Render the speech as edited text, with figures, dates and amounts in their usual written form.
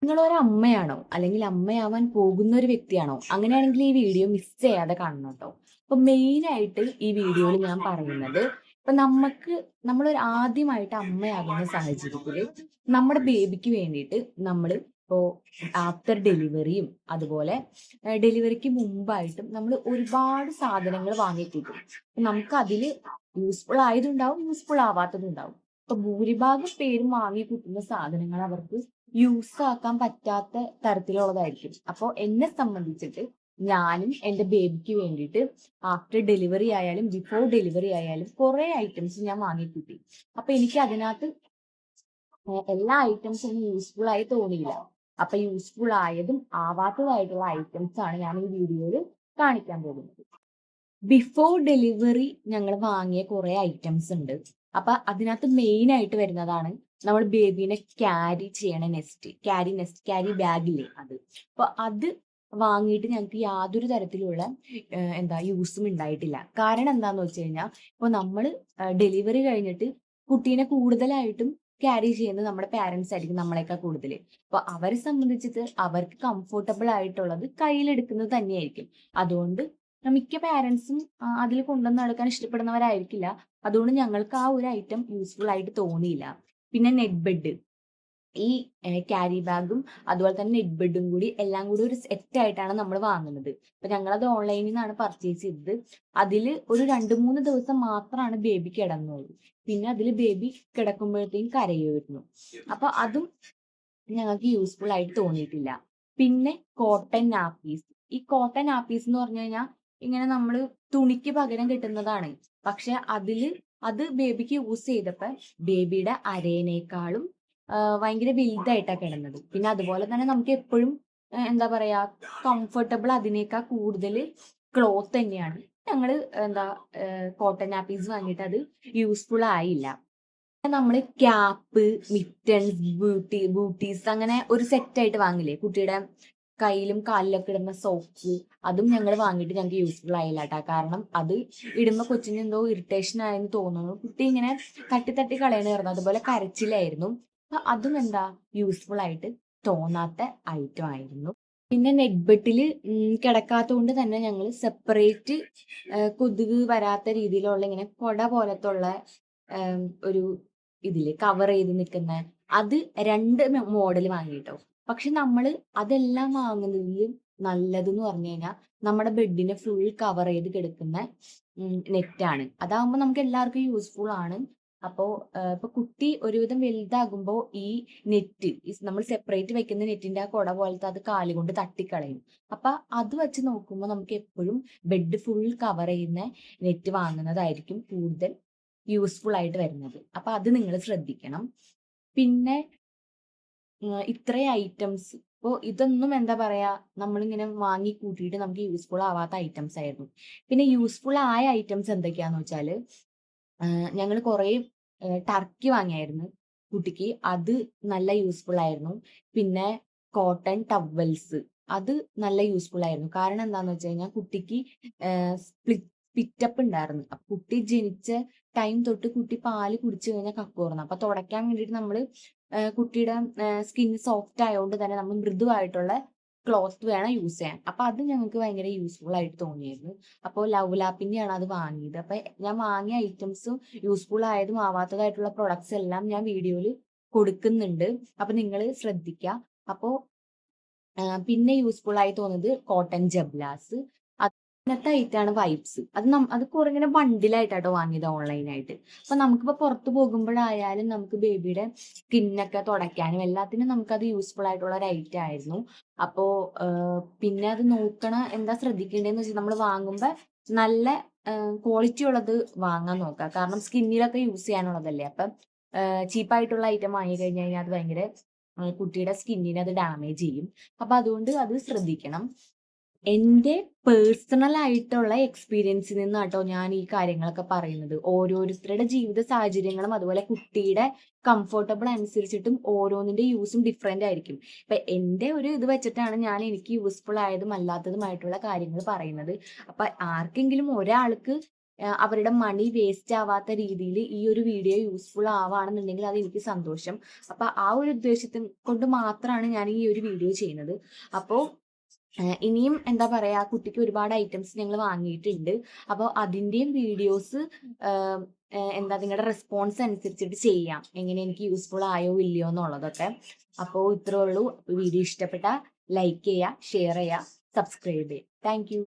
നിങ്ങളൊരു അമ്മയാണോ? അല്ലെങ്കിൽ അമ്മയാവാൻ പോകുന്ന ഒരു വ്യക്തിയാണോ? അങ്ങനെയാണെങ്കിൽ ഈ വീഡിയോ മിസ് ചെയ്യാതെ കാണണം ട്ടോ. അപ്പൊ മെയിനായിട്ട് ഈ വീഡിയോയിൽ ഞാൻ പറയുന്നത്, ഇപ്പൊ നമ്മളൊരു ആദ്യമായിട്ട് അമ്മയാകുന്ന സാഹചര്യത്തില് നമ്മുടെ ബേബിക്ക് വേണ്ടിയിട്ട് നമ്മള് ഇപ്പോ ആഫ്റ്റർ ഡെലിവറിയും അതുപോലെ ഡെലിവറിക്ക് മുമ്പായിട്ടും നമ്മൾ ഒരുപാട് സാധനങ്ങൾ വാങ്ങിക്കൂട്ടും. നമുക്കതില് യൂസ്ഫുൾ ആയതുണ്ടാവും, യൂസ്ഫുൾ ആവാത്തതുണ്ടാവും. ഇപ്പൊ ഭൂരിഭാഗം പേരും വാങ്ങിക്കൂട്ടുന്ന സാധനങ്ങൾ അവർക്ക് യൂസ് ആക്കാൻ പറ്റാത്ത തരത്തിലുള്ളതായിരിക്കും. അപ്പോൾ എന്നെ സംബന്ധിച്ചിട്ട് ഞാനും എൻ്റെ ബേബിക്ക് വേണ്ടിയിട്ട് ആഫ്റ്റർ ഡെലിവറി ആയാലും ബിഫോർ ഡെലിവറി ആയാലും കുറെ ഐറ്റംസ് ഞാൻ വാങ്ങിക്കൂട്ടി. അപ്പൊ എനിക്ക് അതിനകത്ത് എല്ലാ ഐറ്റംസും ഒന്നും യൂസ്ഫുൾ ആയി തോന്നിയില്ല. അപ്പൊ യൂസ്ഫുൾ ആയതും ആവാത്തതായിട്ടുള്ള ഐറ്റംസ് ആണ് ഞാൻ ഈ വീഡിയോയിൽ കാണിക്കാൻ പോകുന്നത്. ബിഫോർ ഡെലിവറി ഞങ്ങൾ വാങ്ങിയ കുറെ ഐറ്റംസ് ഉണ്ട്. അപ്പൊ അതിനകത്ത് മെയിൻ ആയിട്ട് വരുന്നതാണ് നമ്മൾ ബേബീനെ ക്യാരി ചെയ്യണ ക്യാരി ബാഗില്ലേ അത്. അപ്പൊ അത് വാങ്ങിയിട്ട് ഞങ്ങൾക്ക് യാതൊരു തരത്തിലുള്ള യൂസും ഉണ്ടായിട്ടില്ല. കാരണം എന്താന്ന് വെച്ച് കഴിഞ്ഞാൽ ഇപ്പൊ നമ്മൾ ഡെലിവറി കഴിഞ്ഞിട്ട് കുട്ടീനെ കൂടുതലായിട്ടും ക്യാരി ചെയ്യുന്നത് നമ്മുടെ പാരന്റ്സ് ആയിരിക്കും നമ്മളെക്കാൾ കൂടുതൽ. അപ്പൊ അവരെ സംബന്ധിച്ചിട്ട് അവർക്ക് കംഫർട്ടബിൾ ആയിട്ടുള്ളത് കയ്യിലെടുക്കുന്നത് തന്നെയായിരിക്കും. അതുകൊണ്ട് മിക്ക പാരന്റ്സും അതിൽ കൊണ്ടുവന്ന് നടക്കാൻ ഇഷ്ടപ്പെടുന്നവരായിരിക്കില്ല. അതുകൊണ്ട് ഞങ്ങൾക്ക് ആ ഒരു ഐറ്റം യൂസ്ഫുൾ ആയിട്ട് തോന്നിയില്ല. പിന്നെ നെറ്റ് ബെഡ്, ഈ ക്യാരി ബാഗും അതുപോലെ തന്നെ നെറ്റ് ബെഡും കൂടി എല്ലാം കൂടി ഒരു സെറ്റ് ആയിട്ടാണ് നമ്മൾ വാങ്ങുന്നത്. അപ്പൊ ഞങ്ങളത് ഓൺലൈനിൽ നിന്നാണ് പർച്ചേസ് ചെയ്തത്. അതിൽ ഒരു 2-3 ദിവസം മാത്രമാണ് ബേബി കിടന്നുള്ളൂ. പിന്നെ അതിൽ ബേബി കിടക്കുമ്പോഴത്തേക്കും കരയുമായിരുന്നു. അപ്പൊ അതും ഞങ്ങൾക്ക് യൂസ്ഫുൾ ആയിട്ട് തോന്നിയിട്ടില്ല. പിന്നെ കോട്ടൺ നാപ്പീസ്. ഈ കോട്ടൺ നാപ്പീസ് എന്ന് പറഞ്ഞു കഴിഞ്ഞാൽ ഇങ്ങനെ നമ്മൾ തുണിക്ക് പകരം കിട്ടുന്നതാണ്. പക്ഷെ അത് ബേബിക്ക് യൂസ് ചെയ്തപ്പോ ബേബിയുടെ അരേനേക്കാളും ഭയങ്കര വലുതായിട്ടാ കിടന്നത്. പിന്നെ അതുപോലെ തന്നെ നമുക്ക് എപ്പോഴും എന്താ പറയാ കംഫർട്ടബിൾ അതിനേക്കാൾ കൂടുതൽ ക്ലോത്ത് തന്നെയാണ്. ഞങ്ങള് കോട്ടൺ നാപ്പീസ് വാങ്ങിയിട്ട് അത് യൂസ്ഫുൾ ആയില്ല. നമ്മള് ക്യാപ്പ്, മിറ്റൻസ്, ബൂട്ടീസ് അങ്ങനെ ഒരു സെറ്റ് ആയിട്ട് വാങ്ങില്ലേ കുട്ടിയുടെ കയ്യിലും കാലിലൊക്കെ ഇടുന്ന സോക്സ്. അതും ഞങ്ങൾ വാങ്ങിയിട്ട് ഞങ്ങൾക്ക് യൂസ്ഫുൾ ആയില്ല കേട്ടാ. കാരണം അത് ഇടുമ്പോ കൊച്ചിന് എന്തോ ഇറിറ്റേഷൻ ആയെന്ന് തോന്നുന്നു. കുട്ടി ഇങ്ങനെ തട്ടി തട്ടി കളയണായിരുന്നു. അതുപോലെ കരച്ചിലായിരുന്നു. അപ്പൊ അതും യൂസ്ഫുൾ ആയിട്ട് തോന്നാത്ത ഐറ്റം ആയിരുന്നു. പിന്നെ നെറ്റ്ബെഡില് കിടക്കാത്തത് തന്നെ ഞങ്ങൾ സെപ്പറേറ്റ് കൊതുക് വരാത്ത രീതിയിലുള്ള ഇങ്ങനെ കൊട പോലത്തെ ഉള്ള ഒരു ഇതില് കവർ ചെയ്ത് നിൽക്കുന്ന അത് 2 മോഡൽ വാങ്ങിട്ടോ. പക്ഷെ നമ്മള് അതെല്ലാം വാങ്ങുന്നതിലും നല്ലതെന്ന് പറഞ്ഞു കഴിഞ്ഞാൽ നമ്മുടെ ബെഡിനെ ഫുൾ കവർ ചെയ്ത് കിടക്കുന്ന നെറ്റാണ്. അതാകുമ്പോൾ നമുക്ക് എല്ലാവർക്കും യൂസ്ഫുൾ ആണ്. അപ്പോ ഇപ്പൊ കുട്ടി ഒരുവിധം വലുതാകുമ്പോ ഈ നെറ്റ് നമ്മൾ സെപ്പറേറ്റ് വെക്കുന്ന നെറ്റിന്റെ ആ കുട പോലത്തെ അത് കാലുകൊണ്ട് തട്ടിക്കളയും. അപ്പൊ അത് വെച്ച് നോക്കുമ്പോൾ നമുക്ക് എപ്പോഴും ബെഡ് ഫുൾ കവർ ചെയ്യുന്ന നെറ്റ് വാങ്ങുന്നതായിരിക്കും കൂടുതൽ യൂസ്ഫുൾ ആയിട്ട് വരുന്നത്. അപ്പൊ അത് നിങ്ങൾ ശ്രദ്ധിക്കണം. പിന്നെ ഇത്രയും ഐറ്റംസ് ഇപ്പോ ഇതൊന്നും നമ്മളിങ്ങനെ വാങ്ങി കൂട്ടിയിട്ട് നമുക്ക് യൂസ്ഫുൾ ആവാത്ത ഐറ്റംസ് ആയിരുന്നു. പിന്നെ യൂസ്ഫുൾ ആയ ഐറ്റംസ് എന്തൊക്കെയാന്ന് വെച്ചാല് ഞങ്ങൾ കുറേ ടർക്കി വാങ്ങിയായിരുന്നു കുട്ടിക്ക്. അത് നല്ല യൂസ്ഫുൾ ആയിരുന്നു. പിന്നെ കോട്ടൺ ടവൽസ് അത് നല്ല യൂസ്ഫുൾ ആയിരുന്നു. കാരണം എന്താന്ന് വെച്ച് കഴിഞ്ഞാൽ കുട്ടിക്ക് സ്പിറ്റപ്പ് ഉണ്ടായിരുന്നു. അപ്പൊ കുട്ടി ജനിച്ച ടൈം തൊട്ട് കുട്ടി പാല് കുടിച്ചു കഴിഞ്ഞാൽ കക്കുമായിരുന്നു. അപ്പൊ തുടയ്ക്കാൻ വേണ്ടിയിട്ട് നമ്മള് കുട്ടിയുടെ സ്കിൻ സോഫ്റ്റ് ആയതുകൊണ്ട് തന്നെ നമ്മൾ മൃദുവായിട്ടുള്ള ക്ലോത്ത് വേണം യൂസ് ചെയ്യാൻ. അപ്പൊ അത് ഞങ്ങൾക്ക് ഭയങ്കര യൂസ്ഫുൾ ആയിട്ട് തോന്നിയായിരുന്നു. അപ്പോൾ ലവ് ലാപ്പിന്റെയാണ് അത് വാങ്ങിയത്. അപ്പൊ ഞാൻ വാങ്ങിയ ഐറ്റംസും യൂസ്ഫുൾ ആയതും ആവാത്തതായിട്ടുള്ള പ്രൊഡക്ട്സ് എല്ലാം ഞാൻ വീഡിയോയിൽ കൊടുക്കുന്നുണ്ട്. അപ്പൊ നിങ്ങൾ ശ്രദ്ധിക്കുക. അപ്പോ പിന്നെ യൂസ്ഫുൾ ആയി തോന്നുന്നത് കോട്ടൺ ജബ്ലാസ്. അങ്ങനത്തെ ഐറ്റാണ് വൈബ്സ്. അത് കുറെ ഇങ്ങനെ ബണ്ടിലായിട്ടാട്ടോ വാങ്ങിയത് ഓൺലൈനായിട്ട്. അപ്പൊ നമുക്കിപ്പോ പുറത്ത് പോകുമ്പോഴായാലും നമുക്ക് ബേബിയുടെ സ്കിന്നൊക്കെ തുടയ്ക്കാനും എല്ലാത്തിനും നമുക്കത് യൂസ്ഫുൾ ആയിട്ടുള്ള ഒരു ഐറ്റം ആയിരുന്നു. അപ്പോ പിന്നെ അത് എന്താ ശ്രദ്ധിക്കേണ്ടതെന്ന് വെച്ചാൽ നമ്മൾ വാങ്ങുമ്പോ നല്ല ക്വാളിറ്റി ഉള്ളത് വാങ്ങാൻ നോക്കുക. കാരണം സ്കിന്നിലൊക്കെ യൂസ് ചെയ്യാനുള്ളതല്ലേ. അപ്പം ചീപ്പായിട്ടുള്ള ഐറ്റം വാങ്ങി കഴിഞ്ഞു കഴിഞ്ഞാൽ അത് ഭയങ്കര കുട്ടിയുടെ സ്കിന്നിനെ അത് ഡാമേജ് ചെയ്യും. അപ്പൊ അതുകൊണ്ട് അത് ശ്രദ്ധിക്കണം. എന്റെ പേഴ്സണൽ ആയിട്ടുള്ള എക്സ്പീരിയൻസിൽ നിന്നാട്ടോ ഞാൻ ഈ കാര്യങ്ങളൊക്കെ പറയുന്നത്. ഓരോരുത്തരുടെ ജീവിത സാഹചര്യങ്ങളും അതുപോലെ കുട്ടിയുടെ കംഫർട്ടബിൾ അനുസരിച്ചിട്ടും ഓരോന്നിന്റെ യൂസും ഡിഫറെന്റ് ആയിരിക്കും. ഇപ്പൊ എന്റെ ഒരു ഇത് വെച്ചിട്ടാണ് ഞാൻ എനിക്ക് യൂസ്ഫുൾ ആയതും അല്ലാത്തതുമായിട്ടുള്ള കാര്യങ്ങൾ പറയുന്നത്. അപ്പൊ ആർക്കെങ്കിലും ഒരാൾക്ക് അവരുടെ മണി വേസ്റ്റ് ആവാത്ത രീതിയിൽ ഈ ഒരു വീഡിയോ യൂസ്ഫുൾ ആവാണെന്നുണ്ടെങ്കിൽ അത് എനിക്ക് സന്തോഷം. അപ്പൊ ആ ഒരു ഉദ്ദേശത്തിൽ കൊണ്ട് മാത്രമാണ് ഞാൻ ഈ ഒരു വീഡിയോ ചെയ്യുന്നത്. അപ്പോൾ ഇനിയും എന്താ പറയാ, കുട്ടിക്ക് ഒരുപാട് ഐറ്റംസ് ഞങ്ങൾ വാങ്ങിയിട്ടുണ്ട്. അപ്പോൾ അതിന്റെയും വീഡിയോസ് എന്താ നിങ്ങളുടെ റെസ്പോൺസ് അനുസരിച്ചിട്ട് ചെയ്യാം, എങ്ങനെ എനിക്ക് യൂസ്ഫുൾ ആയോ ഇല്ലയോ എന്നുള്ളതൊക്കെ. അപ്പോൾ ഇത്രേ ഉള്ളൂ. വീഡിയോ ഇഷ്ടപ്പെട്ട ലൈക്ക് ചെയ്യുക, ഷെയർ ചെയ്യുക, സബ്സ്ക്രൈബ് ചെയ്യുക. Thank you.